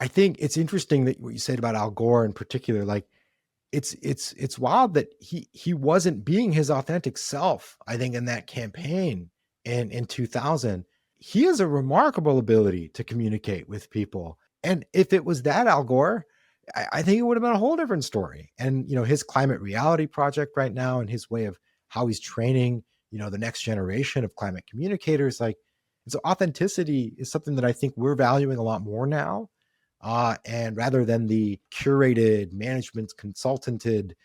I think it's interesting that what you said about Al Gore in particular, like it's wild that he wasn't being his authentic self, I think, in that campaign in 2000. He has a remarkable ability to communicate with people. And if it was that Al Gore, I think it would have been a whole different story. And, his climate reality project right now and his way of how he's training, the next generation of climate communicators, like, so authenticity is something that I think we're valuing a lot more now. And rather than the curated management consultanted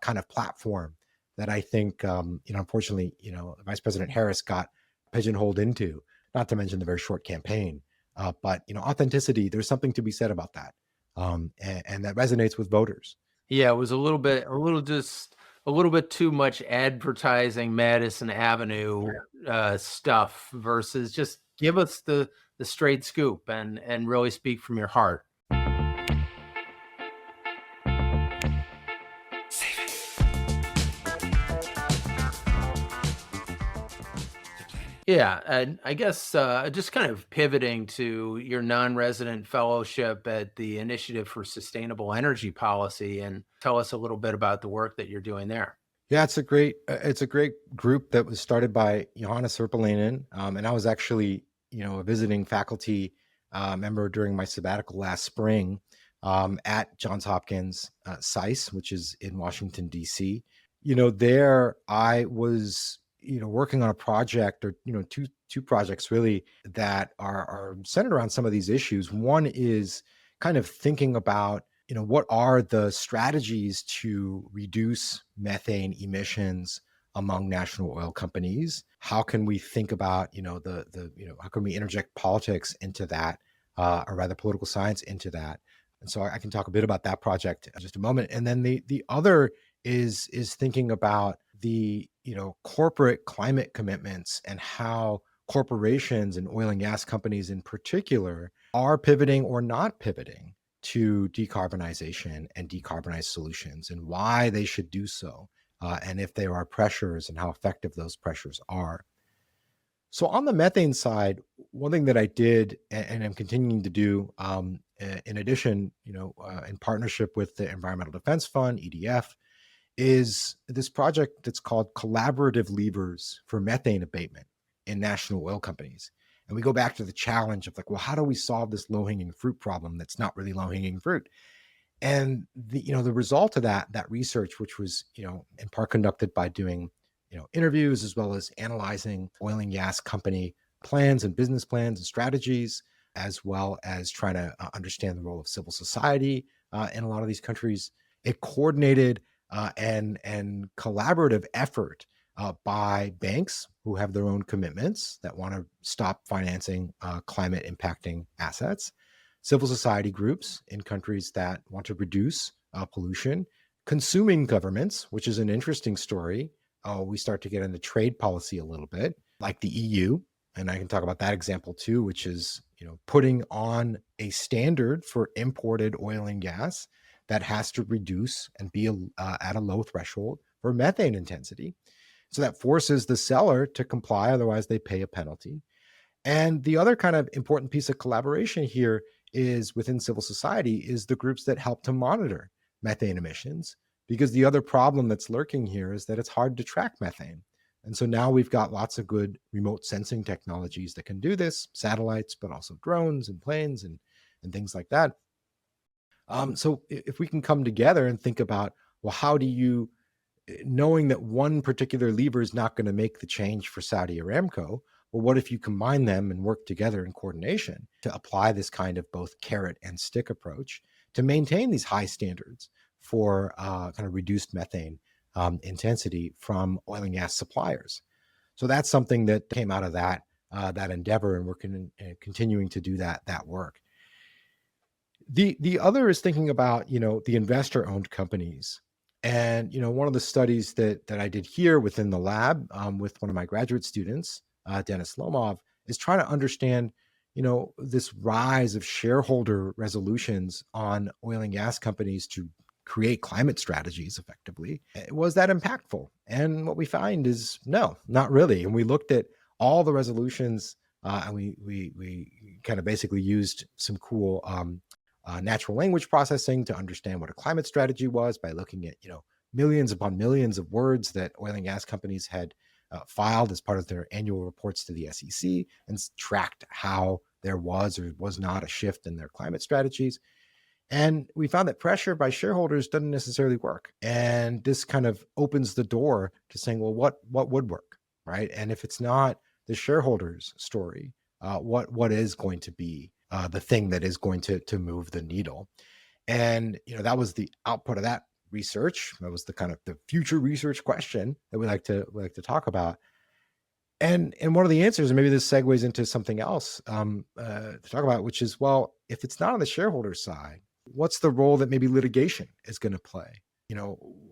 kind of platform that I think, unfortunately, Vice President Harris got pigeonholed into, not to mention the very short campaign. But, authenticity, there's something to be said about that. And that resonates with voters. Yeah, it was a little bit too much advertising Madison Avenue stuff versus just give us the straight scoop and really speak from your heart. Yeah, and I guess just kind of pivoting to your non-resident fellowship at the Initiative for Sustainable Energy Policy, and tell us a little bit about the work that you're doing there. Yeah, it's a great group that was started by Johanna Serpalainen, and I was actually a visiting faculty member during my sabbatical last spring at Johns Hopkins SAIS, which is in Washington D.C. There I was working on a project, or two projects really, that are centered around some of these issues. One is kind of thinking about what are the strategies to reduce methane emissions among national oil companies? How can we think about, how can we interject politics into that, or rather political science into that? And so I can talk a bit about that project in just a moment. And then the other is thinking about the, corporate climate commitments and how corporations and oil and gas companies in particular are pivoting or not pivoting to decarbonization and decarbonized solutions, and why they should do so, and if there are pressures and how effective those pressures are. So on the methane side, one thing that I did and I'm continuing to do, in addition, in partnership with the Environmental Defense Fund, EDF, is this project that's called Collaborative Levers for Methane Abatement in National Oil Companies. And we go back to the challenge of, like, well, how do we solve this low-hanging fruit problem that's not really low-hanging fruit? And the result of that research, which was, in part conducted by doing, interviews, as well as analyzing oil and gas company plans and business plans and strategies, as well as trying to understand the role of civil society in a lot of these countries. A coordinated and collaborative effort by banks who have their own commitments that want to stop financing climate impacting assets, civil society groups in countries that want to reduce pollution, consuming governments, which is an interesting story. We start to get into trade policy a little bit, like the EU, and I can talk about that example too, which is putting on a standard for imported oil and gas that has to reduce and be at a low threshold for methane intensity. So that forces the seller to comply, otherwise they pay a penalty. And the other kind of important piece of collaboration here is within civil society is the groups that help to monitor methane emissions, because the other problem that's lurking here is that it's hard to track methane. And so now we've got lots of good remote sensing technologies that can do this, satellites, but also drones and planes and things like that. So if we can come together and think about, well, how do you, knowing that one particular lever is not going to make the change for Saudi Aramco, well, what if you combine them and work together in coordination to apply this kind of both carrot and stick approach to maintain these high standards for kind of reduced methane intensity from oil and gas suppliers? So that's something that came out of that endeavor, and we're continuing to do that work. The other is thinking about the investor-owned companies. And one of the studies that I did here within the lab with one of my graduate students, Dennis Lomov, is trying to understand this rise of shareholder resolutions on oil and gas companies to create climate strategies effectively. Was that impactful? And what we find is no, not really. And we looked at all the resolutions, and we kind of basically used some cool natural language processing to understand what a climate strategy was by looking at, millions upon millions of words that oil and gas companies had filed as part of their annual reports to the SEC, and tracked how there was or was not a shift in their climate strategies. And we found that pressure by shareholders doesn't necessarily work. And this kind of opens the door to saying, well, what would work, right? And if it's not the shareholders' story, what is going to be the thing that is going to move the needle? And that was the output of that research. That was the kind of the future research question that we like to talk about. And one of the answers, and maybe this segues into something else to talk about, which is, well, if it's not on the shareholder side, what's the role that maybe litigation is going to play?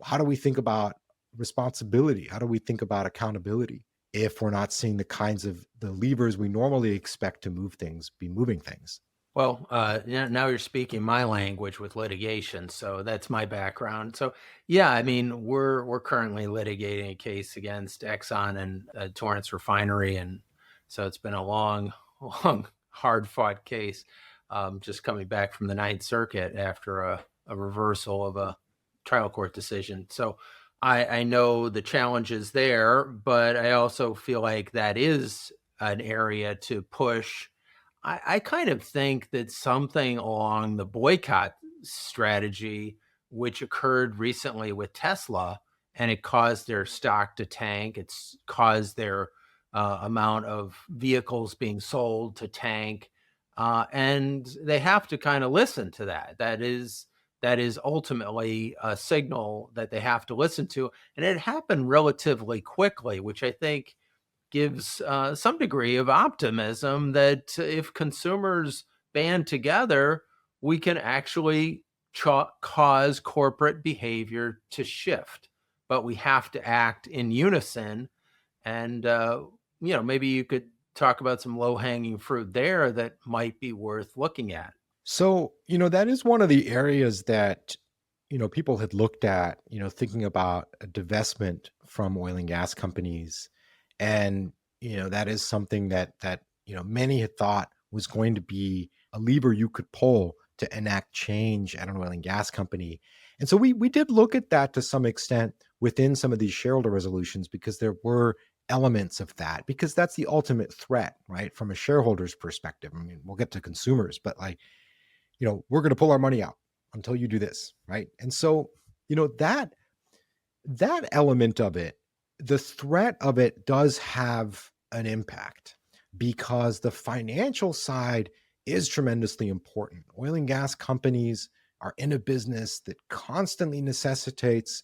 How do we think about responsibility? How do we think about accountability if we're not seeing the kinds of the levers we normally expect to move things be moving things? Well, now you're speaking my language with litigation, so that's my background. So, yeah, I mean, we're currently litigating a case against Exxon and Torrance Refinery, and so it's been a long, long, hard-fought case. Just coming back from the Ninth Circuit after a reversal of a trial court decision. So, I know the challenges there, but I also feel like that is an area to push. I kind of think that something along the boycott strategy, which occurred recently with Tesla, and it caused their stock to tank. It's caused their amount of vehicles being sold to tank, and they have to kind of listen to that. That is ultimately a signal that they have to listen to, and it happened relatively quickly, which I think gives some degree of optimism that if consumers band together, we can actually cause corporate behavior to shift. But we have to act in unison. And, maybe you could talk about some low hanging fruit there that might be worth looking at. So, that is one of the areas that, people had looked at, thinking about a divestment from oil and gas companies. And, that is something that many had thought was going to be a lever you could pull to enact change at an oil and gas company. And so we did look at that to some extent within some of these shareholder resolutions, because there were elements of that, because that's the ultimate threat, right? From a shareholder's perspective. I mean, we'll get to consumers, but like, we're going to pull our money out until you do this, right? And so, that element of it, the threat of it does have an impact, because the financial side is tremendously important. Oil and gas companies are in a business that constantly necessitates,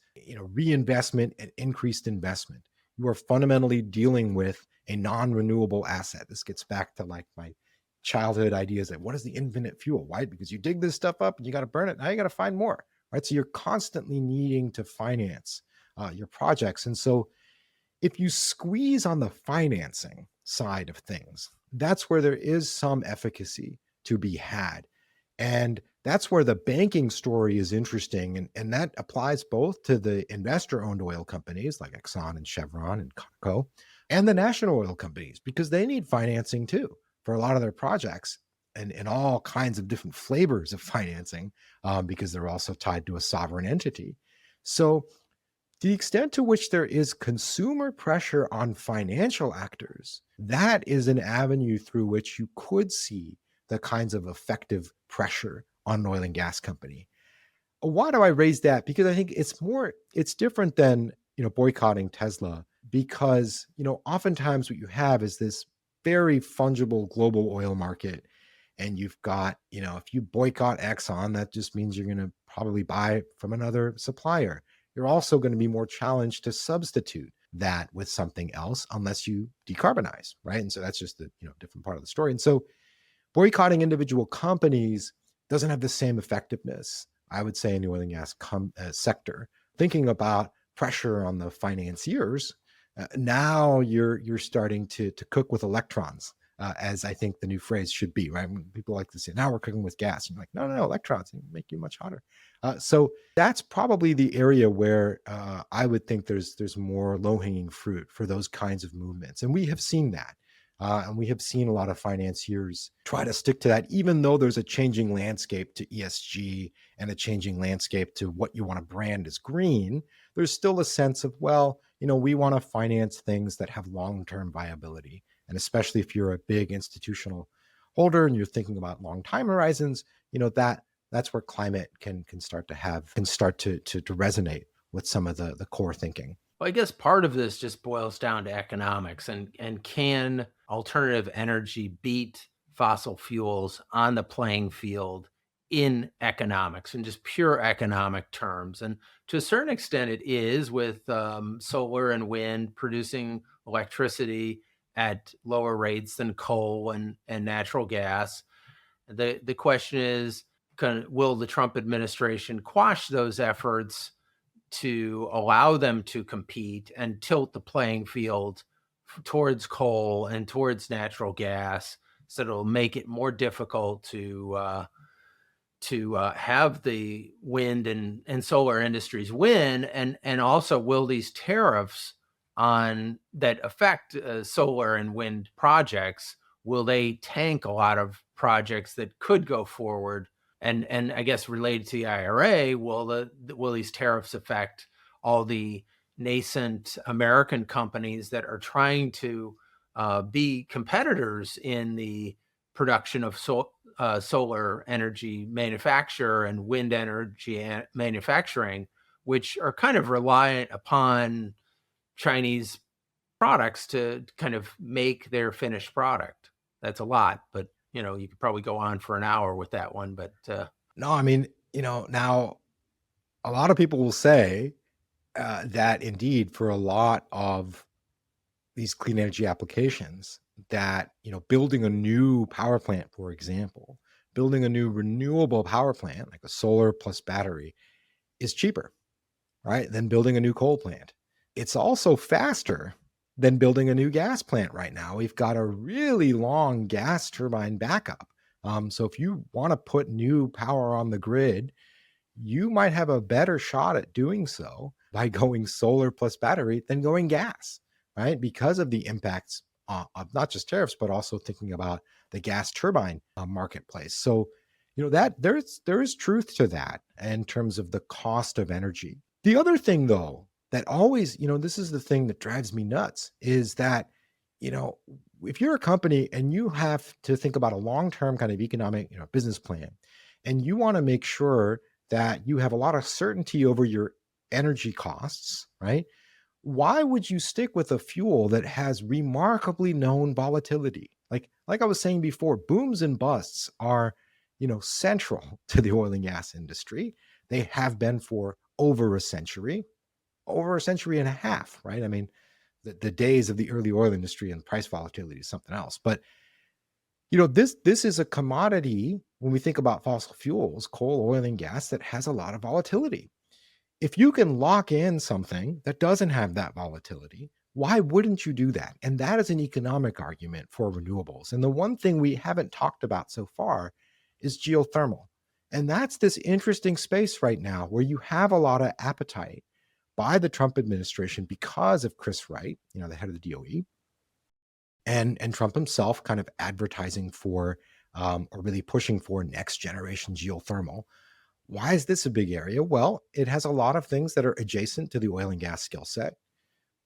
reinvestment and increased investment. You are fundamentally dealing with a non-renewable asset. This gets back to like my childhood ideas that what is the infinite fuel? Why? Because you dig this stuff up and you got to burn it. Now you got to find more, right? So you're constantly needing to finance your projects. And so if you squeeze on the financing side of things, that's where there is some efficacy to be had. And that's where the banking story is interesting. And that applies both to the investor owned oil companies like Exxon and Chevron and Conoco, and the national oil companies, because they need financing too for a lot of their projects, and all kinds of different flavors of financing, because they're also tied to a sovereign entity. So to the extent to which there is consumer pressure on financial actors, that is an avenue through which you could see the kinds of effective pressure on an oil and gas company. Why do I raise that? Because I think it's different than, boycotting Tesla, because, oftentimes what you have is this very fungible global oil market. And you've got, if you boycott Exxon, that just means you're going to probably buy from another supplier. You're also going to be more challenged to substitute that with something else unless you decarbonize, right? And so that's just the different part of the story. And so boycotting individual companies doesn't have the same effectiveness, I would say, in the oil and gas sector. Thinking about pressure on the financiers, now you're starting to cook with electrons, as I think the new phrase should be, right? When people like to say, now we're cooking with gas. You're like, no, electrons make you much hotter. So that's probably the area where I would think there's more low-hanging fruit for those kinds of movements. And we have seen that. And we have seen a lot of financiers try to stick to that, even though there's a changing landscape to ESG and a changing landscape to what you want to brand as green. There's still a sense of, well, we want to finance things that have long-term viability. And especially if you're a big institutional holder and you're thinking about long time horizons, that's where climate can start to resonate with some of the core thinking. Well, I guess part of this just boils down to economics, and can alternative energy beat fossil fuels on the playing field in economics, in just pure economic terms? And to a certain extent, it is, with solar and wind producing electricity at lower rates than coal and natural gas. The question is, will the Trump administration quash those efforts to allow them to compete and tilt the playing field towards coal and towards natural gas, so it'll make it more difficult to have the wind and solar industries win? And also, will these tariffs on that affect solar and wind projects, will they tank a lot of projects that could go forward? And I guess, related to the IRA, will these tariffs affect all the nascent American companies that are trying to be competitors in the production of solar energy manufacture and wind energy manufacturing, which are kind of reliant upon Chinese products to kind of make their finished product? That's a lot, but you could probably go on for an hour with that one. But No, I mean, now a lot of people will say that indeed for a lot of these clean energy applications, that building a new power plant, for example, building a new renewable power plant like a solar plus battery is cheaper, right, than building a new coal plant. It's also faster than building a new gas plant. Right now we've got a really long gas turbine backup. So if you want to put new power on the grid, you might have a better shot at doing so by going solar plus battery than going gas, right? Because of the impacts of not just tariffs, but also thinking about the gas turbine marketplace. So, that there is truth to that in terms of the cost of energy. The other thing, though, that always, this is the thing that drives me nuts, is that, if you're a company and you have to think about a long-term kind of economic, business plan, and you want to make sure that you have a lot of certainty over your energy costs, right? Why would you stick with a fuel that has remarkably known volatility? Like I was saying before, booms and busts are, central to the oil and gas industry. They have been for over a century and a half, right? I mean, the days of the early oil industry and price volatility is something else. But this is a commodity, when we think about fossil fuels, coal, oil, and gas, that has a lot of volatility. If you can lock in something that doesn't have that volatility, why wouldn't you do that? And that is an economic argument for renewables. And the one thing we haven't talked about so far is geothermal. And that's this interesting space right now where you have a lot of appetite by the Trump administration because of Chris Wright, the head of the DOE, and Trump himself kind of advertising for or really pushing for next generation geothermal. Why is this a big area? Well, it has a lot of things that are adjacent to the oil and gas skill set.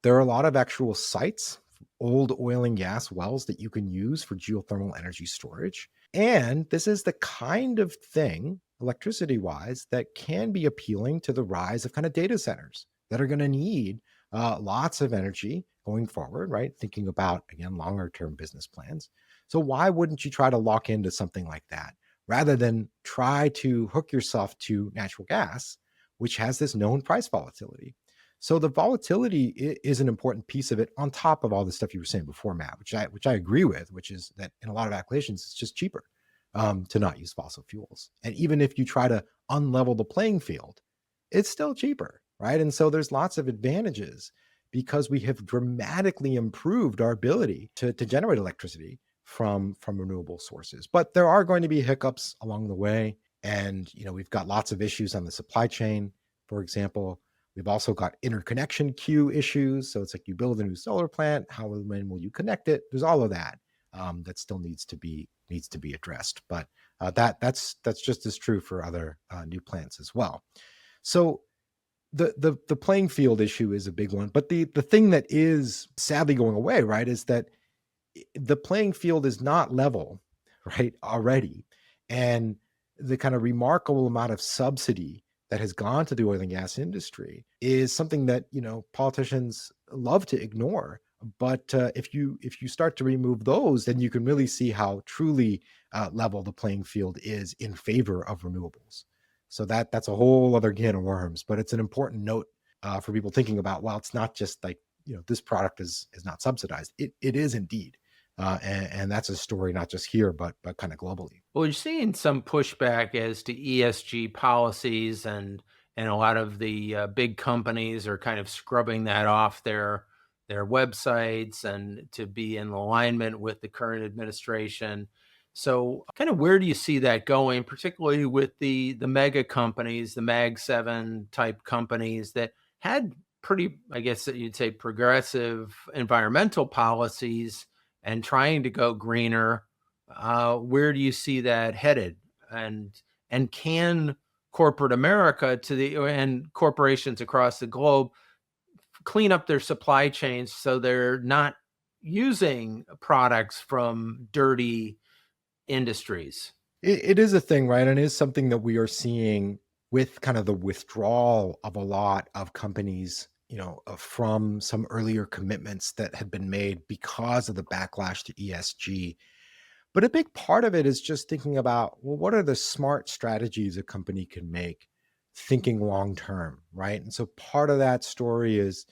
There are a lot of actual sites, old oil and gas wells that you can use for geothermal energy storage. And this is the kind of thing, electricity wise, that can be appealing to the rise of kind of data centers that are going to need lots of energy going forward, right? Thinking about, again, longer term business plans. So why wouldn't you try to lock into something like that rather than try to hook yourself to natural gas, which has this known price volatility? So the volatility is an important piece of it, on top of all the stuff you were saying before, Matt, which I agree with, which is that in a lot of applications, it's just cheaper to not use fossil fuels. And even if you try to unlevel the playing field, it's still cheaper, right? And so there's lots of advantages because we have dramatically improved our ability to generate electricity from renewable sources. But there are going to be hiccups along the way. And, we've got lots of issues on the supply chain. For example, We've also got interconnection queue issues. So it's like you build a new solar plant, how and when will you connect it? There's all of that that still needs to be addressed. But that's just as true for other new plants as well. So the playing field issue is a big one. But the thing that is sadly going away, right, is that the playing field is not level, right, already. And the kind of remarkable amount of subsidy that has gone to the oil and gas industry is something that, politicians love to ignore. But if you start to remove those, then you can really see how truly level the playing field is in favor of renewables. So that's a whole other can of worms, but it's an important note for people thinking about. Well, it's not just like, this product is not subsidized. It is indeed. And that's a story not just here, but kind of globally. Well, you're seeing some pushback as to ESG policies, and a lot of the big companies are kind of scrubbing that off their websites and to be in alignment with the current administration. So, kind of where do you see that going, particularly with the mega companies, the Mag 7 type companies that had pretty, I guess that you'd say, progressive environmental policies and trying to go greener? Where do you see that headed? And can corporate America and corporations across the globe clean up their supply chains so they're not using products from dirty industries? It is a thing, right? And it is something that we are seeing with kind of the withdrawal of a lot of companies, from some earlier commitments that had been made because of the backlash to ESG. But a big part of it is just thinking about, well, what are the smart strategies a company can make thinking long term, right? And so part of that story is,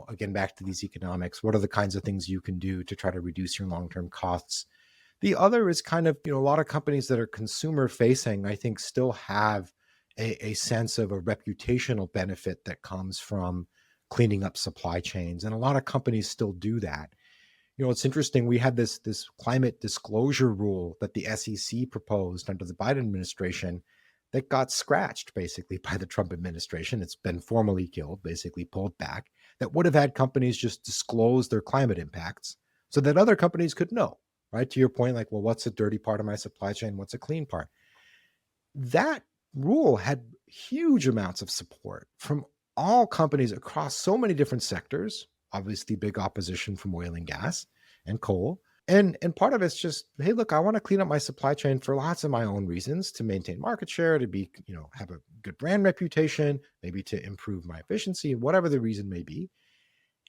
again, back to these economics, what are the kinds of things you can do to try to reduce your long term costs? The other is kind of, a lot of companies that are consumer facing, I think, still have a sense of a reputational benefit that comes from cleaning up supply chains. And a lot of companies still do that. It's interesting. We had this climate disclosure rule that the SEC proposed under the Biden administration that got scratched basically by the Trump administration. It's been formally killed, basically pulled back. That would have had companies just disclose their climate impacts so that other companies could know, right? To your point, like, well, what's a dirty part of my supply chain? What's a clean part? That rule had huge amounts of support from all companies across so many different sectors. Obviously, big opposition from oil and gas and coal. And part of it's just, hey, look, I want to clean up my supply chain for lots of my own reasons, to maintain market share, to be, have a good brand reputation, maybe to improve my efficiency, whatever the reason may be.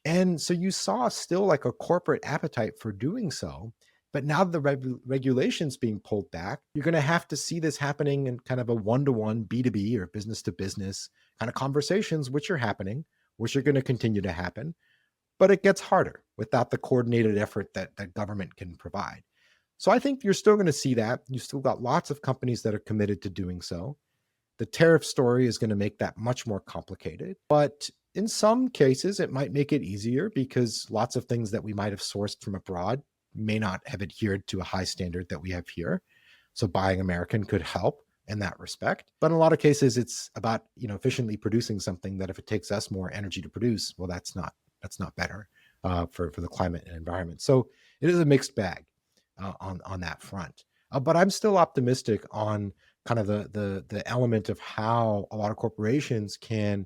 And so you saw still like a corporate appetite for doing so. But now that the regulations being pulled back, you're going to have to see this happening in kind of a one-to-one B2B or business to business kind of conversations, which are happening, which are going to continue to happen. But it gets harder without the coordinated effort that government can provide. So I think you're still going to see that. You still got lots of companies that are committed to doing so. The tariff story is going to make that much more complicated. But in some cases, it might make it easier because lots of things that we might have sourced from abroad may not have adhered to a high standard that we have here. So buying American could help in that respect. But in a lot of cases, it's about, efficiently producing something that if it takes us more energy to produce, well, that's not better for the climate and environment. So it is a mixed bag on that front. But I'm still optimistic on kind of the element of how a lot of corporations can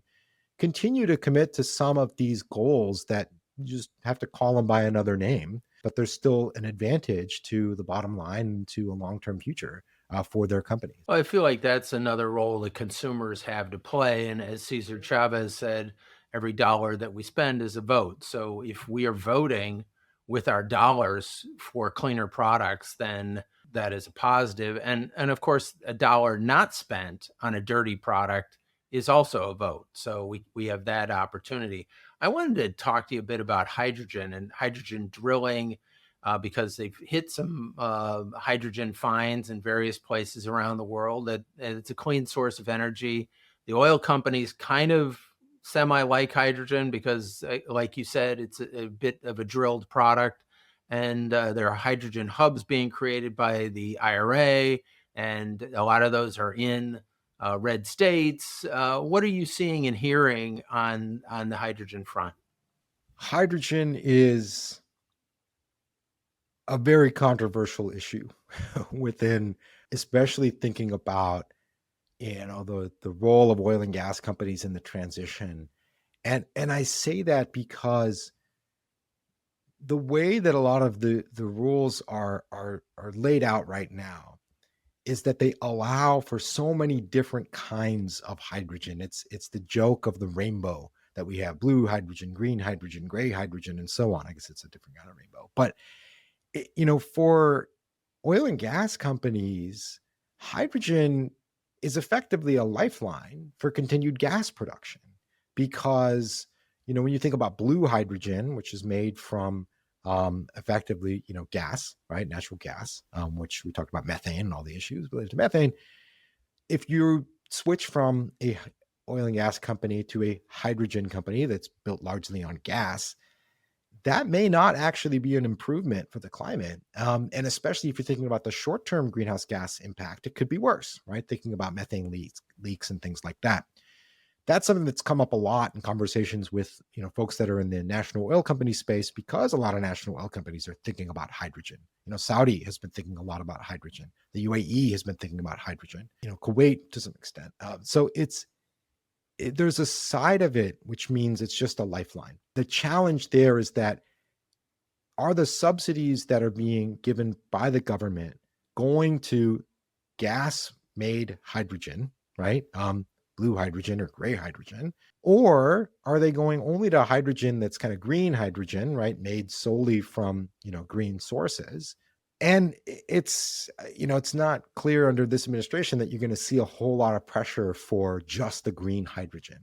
continue to commit to some of these goals that you just have to call them by another name, but there's still an advantage to the bottom line and to a long-term future for their companies. Well, I feel like that's another role that consumers have to play. And as Cesar Chavez said, every dollar that we spend is a vote. So if we are voting with our dollars for cleaner products, then that is a positive. And of course, a dollar not spent on a dirty product is also a vote. So we have that opportunity. I wanted to talk to you a bit about hydrogen and hydrogen drilling, because they've hit some hydrogen finds in various places around the world. That it's a clean source of energy. The oil companies kind of semi-like hydrogen because, like you said, it's a bit of a drilled product. And there are hydrogen hubs being created by the IRA, and a lot of those are in red states. What are you seeing and hearing on the hydrogen front? Hydrogen is a very controversial issue within, especially thinking about, the role of oil and gas companies in the transition. And I say that because the way that a lot of the rules are laid out right now is that they allow for so many different kinds of hydrogen. It's the joke of the rainbow that we have: blue hydrogen, green hydrogen, gray hydrogen, and so on. I guess it's a different kind of rainbow. But for oil and gas companies, hydrogen is effectively a lifeline for continued gas production because, when you think about blue hydrogen, which is made from effectively, gas, right? Natural gas, which we talked about methane and all the issues related to methane. If you switch from a oil and gas company to a hydrogen company that's built largely on gas, that may not actually be an improvement for the climate. And especially if you're thinking about the short-term greenhouse gas impact, it could be worse, right? Thinking about methane leaks and things like that. That's something that's come up a lot in conversations with, folks that are in the national oil company space, because a lot of national oil companies are thinking about hydrogen. Saudi has been thinking a lot about hydrogen. The UAE has been thinking about hydrogen. Kuwait to some extent. So there's a side of it which means it's just a lifeline. The challenge there is that, are the subsidies that are being given by the government going to gas made hydrogen, right? Blue hydrogen or gray hydrogen, or are they going only to hydrogen that's kind of green hydrogen, right? Made solely from, green sources. And it's not clear under this administration that you're going to see a whole lot of pressure for just the green hydrogen.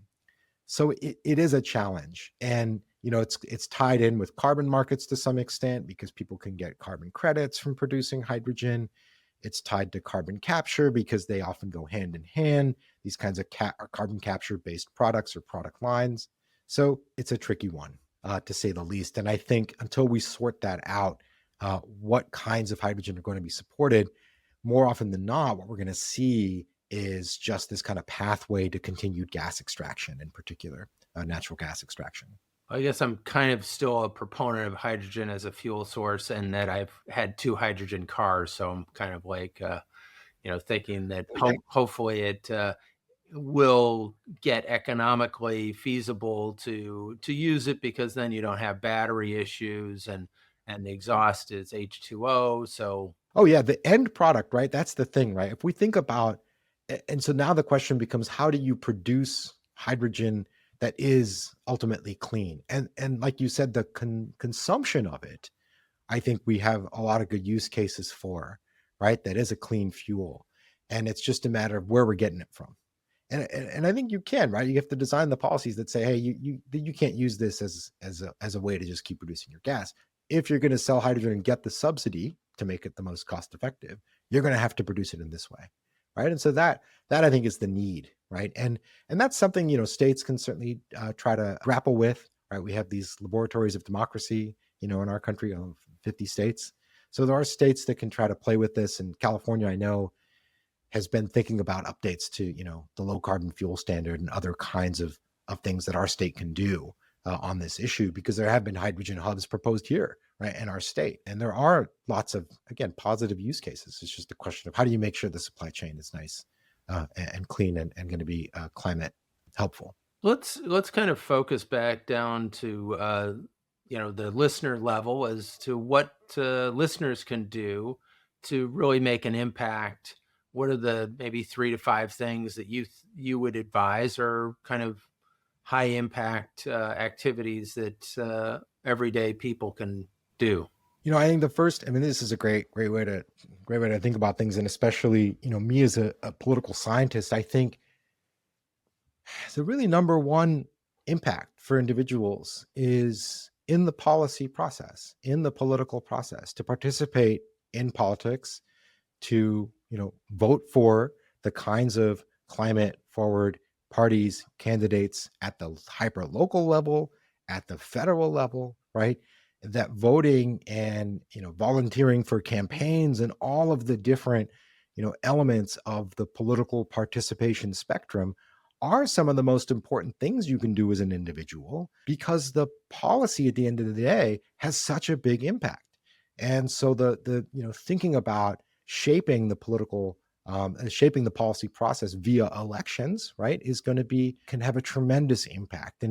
So it is a challenge. And, it's tied in with carbon markets to some extent because people can get carbon credits from producing hydrogen. It's tied to carbon capture because they often go hand in hand, these kinds of carbon capture based products or product lines. So it's a tricky one, to say the least. And I think until we sort that out, what kinds of hydrogen are going to be supported, more often than not, what we're going to see is just this kind of pathway to continued gas extraction, in particular, natural gas extraction. I guess I'm kind of still a proponent of hydrogen as a fuel source, and that I've had 2 hydrogen cars, so I'm kind of like, thinking that Okay. hopefully it will get economically feasible to use it, because then you don't have battery issues, and the exhaust is H2O. So Oh yeah, the end product, right? That's the thing, right? If we think about, and so now the question becomes, how do you produce hydrogen that is ultimately clean? And like you said, the consumption of it, I think we have a lot of good use cases for, right? That is a clean fuel, and it's just a matter of where we're getting it from. And I think you can, right? You have to design the policies that say, hey, you can't use this as a way to just keep producing your gas. If you're going to sell hydrogen and get the subsidy to make it the most cost effective, you're going to have to produce it in this way, right? And so that I think is the need, right? And that's something, states can certainly try to grapple with, right? We have these laboratories of democracy, in our country of 50 states. So there are states that can try to play with this. And California, I know, has been thinking about updates to, the low carbon fuel standard and other kinds of things that our state can do on this issue, because there have been hydrogen hubs proposed here, right, in our state. And there are lots of, again, positive use cases. It's just a question of how do you make sure the supply chain is nice and clean and going to be climate helpful. let's kind of focus back down to the listener level as to what listeners can do to really make an impact. What are the maybe 3 to 5 things that you would advise, or kind of high impact activities that everyday people can do? I think the first, I mean, this is a great way to think about things. And especially, me as a political scientist, I think the really number one impact for individuals is in the policy process, in the political process, to participate in politics, to vote for the kinds of climate forward parties, candidates at the hyper local level, at the federal level, right? That voting and volunteering for campaigns and all of the different elements of the political participation spectrum are some of the most important things you can do as an individual, because the policy at the end of the day has such a big impact. And so the thinking about shaping the political shaping the policy process via elections, right, is going to be can have a tremendous impact.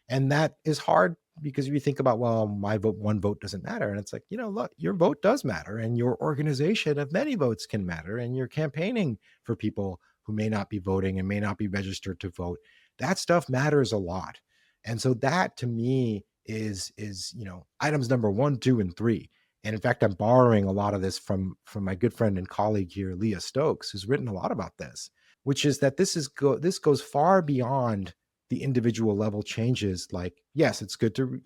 And that is hard, because if you think about, well, my vote, one vote doesn't matter. And it's like, look, your vote does matter, and your organization of many votes can matter, and you're campaigning for people who may not be voting and may not be registered to vote. That stuff matters a lot. And so that to me is items number one, two, and three. And in fact, I'm borrowing a lot of this from my good friend and colleague here, Leah Stokes, who's written a lot about this, which is that this goes far beyond the individual level changes. Like, yes, it's good to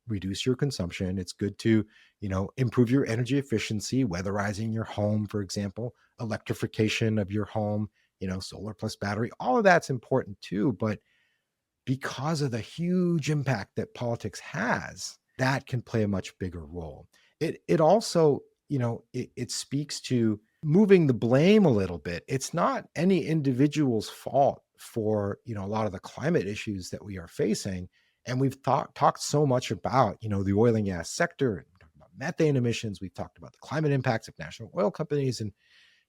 reduce your consumption. It's good to improve your energy efficiency, weatherizing your home, for example, electrification of your home, solar plus battery. All of that's important too, but because of the huge impact that politics has, that can play a much bigger role. It also, it speaks to moving the blame a little bit. It's not any individual's fault for, a lot of the climate issues that we are facing. And we've talked so much about, the oil and gas sector, and we talked about methane emissions. We've talked about the climate impacts of national oil companies. And,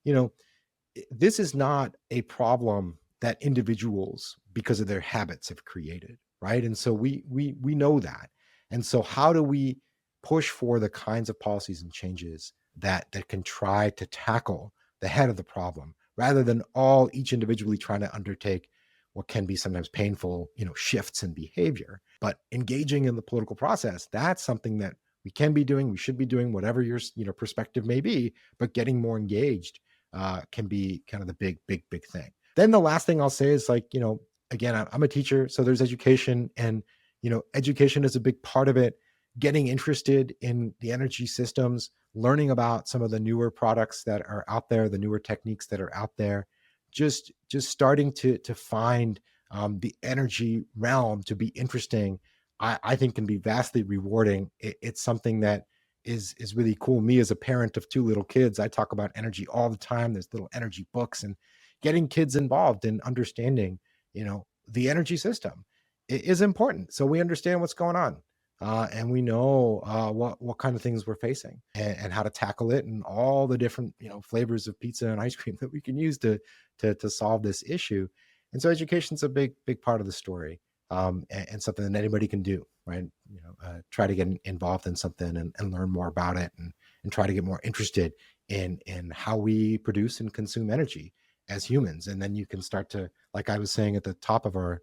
you know, this is not a problem that individuals, because of their habits, have created, right? And so we know that. And so how do we push for the kinds of policies and changes that can try to tackle the head of the problem, rather than all each individually trying to undertake what can be sometimes painful, shifts in behavior. But engaging in the political process, that's something that we can be doing, we should be doing, whatever your perspective may be. But getting more engaged can be kind of the big thing. Then the last thing I'll say is, like, again, I'm a teacher, so there's education, and education is a big part of it. Getting interested in the energy systems, learning about some of the newer products that are out there, the newer techniques that are out there, just starting to find the energy realm to be interesting. I think can be vastly rewarding. It's something that is really cool. Me, as a parent of two little kids, I talk about energy all the time. There's little energy books, and getting kids involved in understanding, the energy system is important. So we understand what's going on. And we know what kind of things we're facing, and how to tackle it, and all the different flavors of pizza and ice cream that we can use to solve this issue. And so education's a big part of the story, and something that anybody can do, right? Try to get involved in something, and learn more about it, and try to get more interested in how we produce and consume energy as humans. And then you can start to, like I was saying at the top of our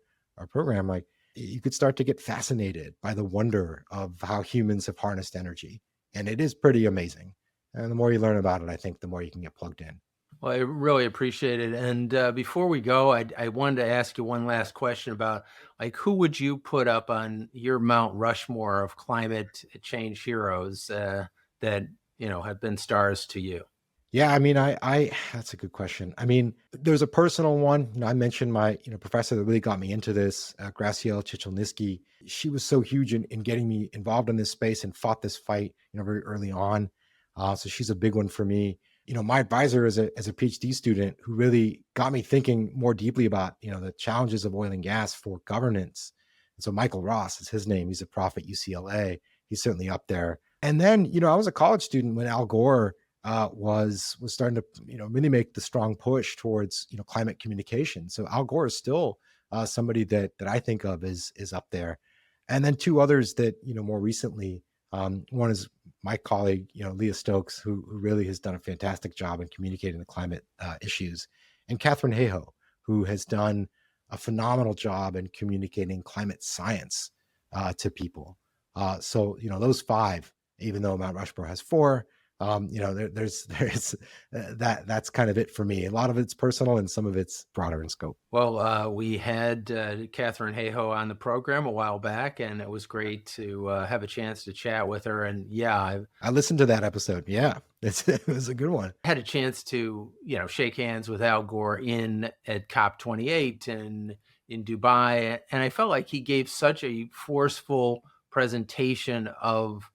program, like, you could start to get fascinated by the wonder of how humans have harnessed energy. And it is pretty amazing. And the more you learn about it, I think the more you can get plugged in. Well, I really appreciate it. And before we go, I wanted to ask you one last question about, like, who would you put up on your Mount Rushmore of climate change heroes that have been stars to you? Yeah, I mean, I that's a good question. I mean, there's a personal one. I mentioned my, professor that really got me into this, Graciela Chichelniski. She was so huge in getting me involved in this space, and fought this fight, very early on. So she's a big one for me. My advisor as a PhD student, who really got me thinking more deeply about, the challenges of oil and gas for governance. And so Michael Ross is his name. He's a prof at UCLA. He's certainly up there. And then, I was a college student when Al Gore was starting to really make the strong push towards climate communication. So Al Gore is still somebody that I think of as is up there. And then two others that more recently. One is my colleague, Leah Stokes, who really has done a fantastic job in communicating the climate issues, and Catherine Hayhoe, who has done a phenomenal job in communicating climate science to people. So those five, even though Mount Rushmore has four, there's that's kind of it for me. A lot of it's personal, and some of it's broader in scope. Well, we had Catherine Hayhoe on the program a while back, and it was great to have a chance to chat with her. And yeah, I listened to that episode. Yeah, it was a good one. I had a chance to, shake hands with Al Gore at COP28 in Dubai, and I felt like he gave such a forceful presentation of,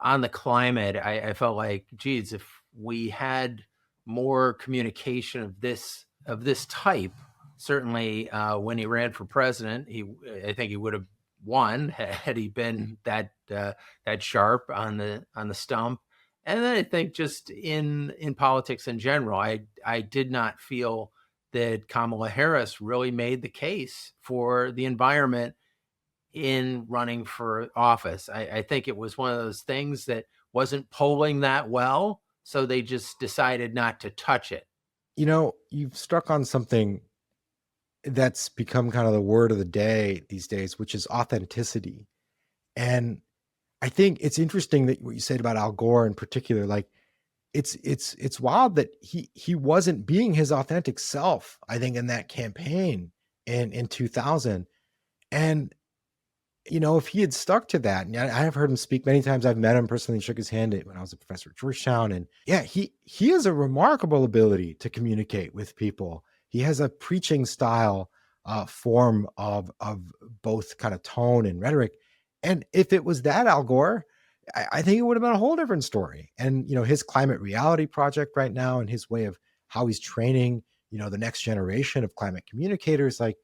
on the climate. I felt like, geez, if we had more communication of this type. Certainly, when he ran for president, I think he would have won had he been that sharp on the stump. And then I think just in politics in general, I did not feel that Kamala Harris really made the case for the environment in running for office. I think it was one of those things that wasn't polling that well, so they just decided not to touch it. You know, you've struck on something that's become kind of the word of the day these days, which is authenticity. And I think it's interesting that what you said about Al Gore in particular, like it's wild that he wasn't being his authentic self, I think, in that campaign in 2000. And you know, if he had stuck to that, and I have heard him speak many times. I've met him personally, shook his hand when I was a professor at Georgetown, and yeah, he has a remarkable ability to communicate with people. He has a preaching style, form of both kind of tone and rhetoric. And if it was that Al Gore, I think it would have been a whole different story. And you know, his climate reality project right now, and his way of how he's training, you know, the next generation of climate communicators, like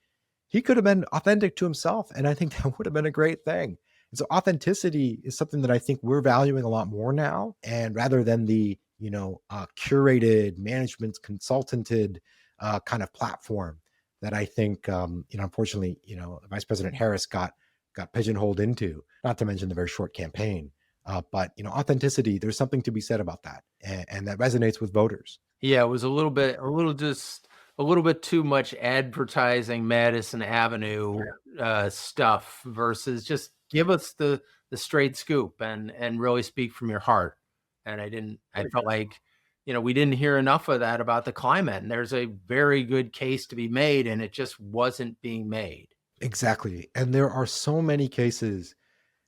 he could have been authentic to himself. And I think that would have been a great thing. And so authenticity is something that I think we're valuing a lot more now. And rather than the, you know, curated management consultanted kind of platform that I think, you know, unfortunately, you know, Vice President Harris got pigeonholed into, not to mention the very short campaign. But, you know, authenticity, there's something to be said about that. And that resonates with voters. Yeah, it was a little bit too much advertising Madison Avenue stuff versus just give us the straight scoop and really speak from your heart. And I felt like, you know, we didn't hear enough of that about the climate. And there's a very good case to be made, and it just wasn't being made. Exactly. And there are so many cases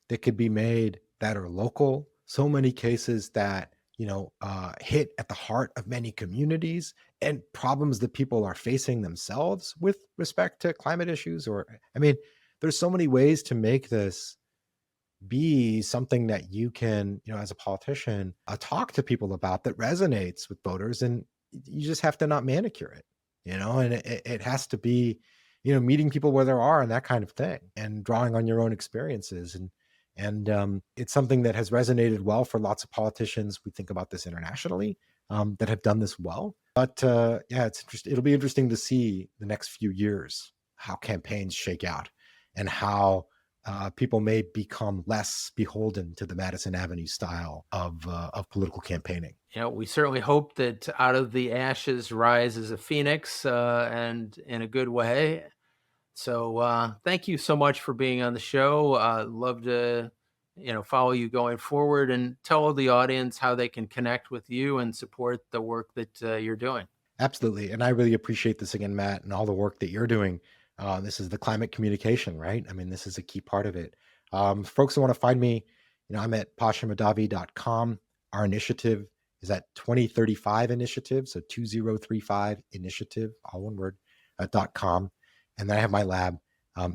that could be made that are local, so many cases that, you know, hit at the heart of many communities and problems that people are facing themselves with respect to climate issues. Or, I mean, there's so many ways to make this be something that you can, you know, as a politician, talk to people about that resonates with voters. And you just have to not manicure it, you know, and it has to be, you know, meeting people where they are and that kind of thing, and drawing on your own experiences. And it's something that has resonated well for lots of politicians. We think about this internationally, that have done this well. But yeah, it's interesting. It'll be interesting to see the next few years how campaigns shake out, and how people may become less beholden to the Madison Avenue style of political campaigning. You know, we certainly hope that out of the ashes rises a phoenix, and in a good way. So thank you so much for being on the show. Love to, you know, follow you going forward, and tell the audience how they can connect with you and support the work that you're doing. Absolutely. And I really appreciate this again, Matt, and all the work that you're doing. This is the climate communication, right? I mean, this is a key part of it. Folks who want to find me, you know, I'm at paashamahdavi.com. Our initiative is at 2035 initiative. So 2035 initiative, all one word, .com. And then I have my lab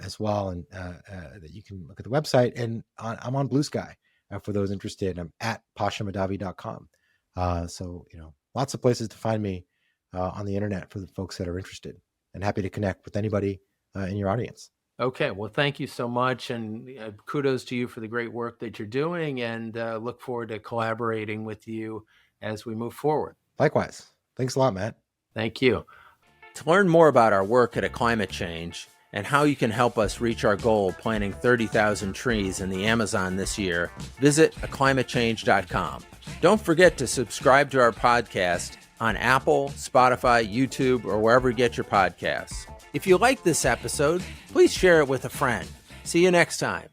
as well, and that you can look at the website. And I'm on Blue Sky for those interested. I'm at paashamahdavi.com. So, you know, lots of places to find me on the internet for the folks that are interested, and happy to connect with anybody in your audience. Okay. Well, thank you so much. And kudos to you for the great work that you're doing, and look forward to collaborating with you as we move forward. Likewise. Thanks a lot, Matt. Thank you. To learn more about our work at A Climate Change and how you can help us reach our goal of planting 30,000 trees in the Amazon this year, visit aclimatechange.com. Don't forget to subscribe to our podcast on Apple, Spotify, YouTube, or wherever you get your podcasts. If you like this episode, please share it with a friend. See you next time.